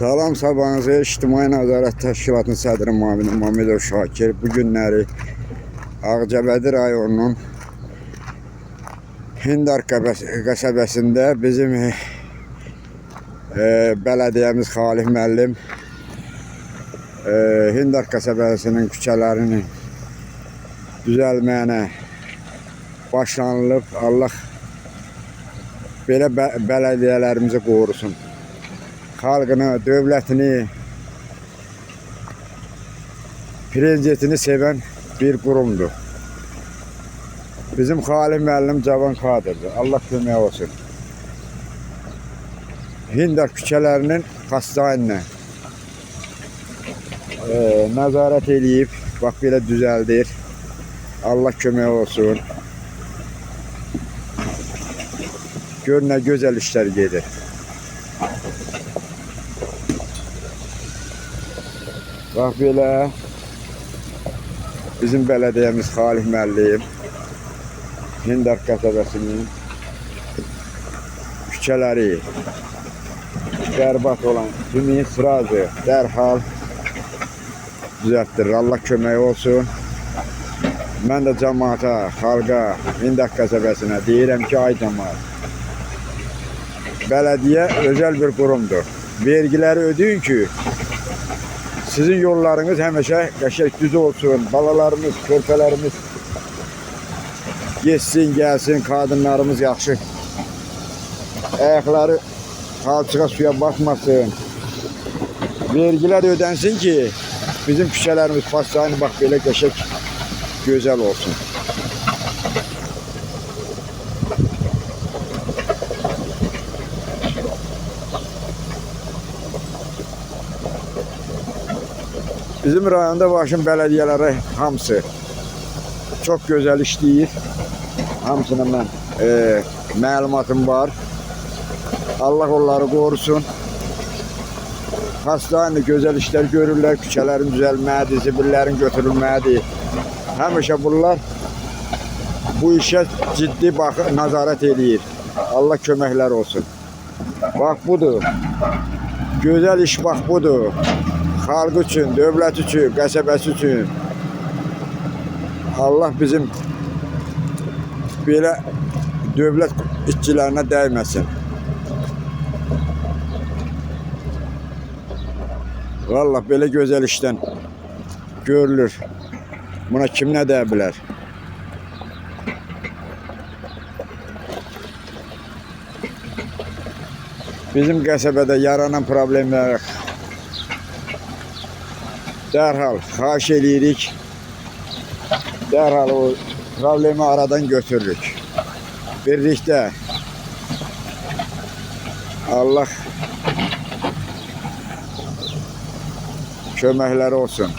Salam sabahınıza. İctimai Nəzarət Təşkilatının sədri müavini Məmmədov Şakir bu günləri Ağcabədi rayonunun Hindar qəsəbəsində bizim bələdiyyəmiz Xalih müəllim Hindar qəsəbəsinin küçələrinin düzəlməyinə başlanılıb. Allah belə bələdiyyələrimizi qorusun. Xalqını, dövlətini, prezidentini sevən bir qurumdur. Bizim Xalih müəllim cavan kadrdır. Allah kömək olsun. Hindar küçələrinin xəstəxanasına nəzarət eləyib, bax belə düzəldir. Allah kömək olsun. Gör nə gözəl işlər gedir. Bax belə bizim bələdiyyəmiz Xalih müəllim Hindar qəsəbəsinin küçələri bərbad olan kimi sıracı dərhal düzəltdirir. Allah kömək olsun. Mən də cəmaata, xalqa, Hindar qəsəbəsinə deyirəm ki, ay cəmaat, bələdiyyə özəl bir qurumdur. Vergiləri ödeyin ki, sizin yollarınız həmişə qəşəng düz olsun. Balalarımız, körpələrimiz geçsin, gəlsin, qadınlarımız yaxşı ayaqları palçığa suya batmasın. Vergilər ödənsin ki, bizim küçələrimiz, pasayını bax belə qəşəng gözəl olsun. Bizim rayonda başın bələdiyyələri hamısı çox gözəl işləyir. Hamısına mən məlumatım var. Allah onları qorusun. Xəstəxanada gözəl işlər görürlər. Küçələrin düzəlməlidir, zibillərin götürülməlidir. Həmişə bunlar bu işə ciddi nəzarət eləyir. Allah köməklər olsun. Bax budur. Gözəl iş bax budur. Xalq üçün, dövlət üçün, qəsəbəsi üçün. Allah bizim belə dövlət işçilərinə dəyməsin. Vallahi belə gözəl işdən görülür. Buna kim nə deyə bilər? Bizim qəsəbədə yaranan problemlər dərhal xahiş eləyirik. Dərhal o problemi aradan götürürük. Birlikdə Allah köməkləri olsun.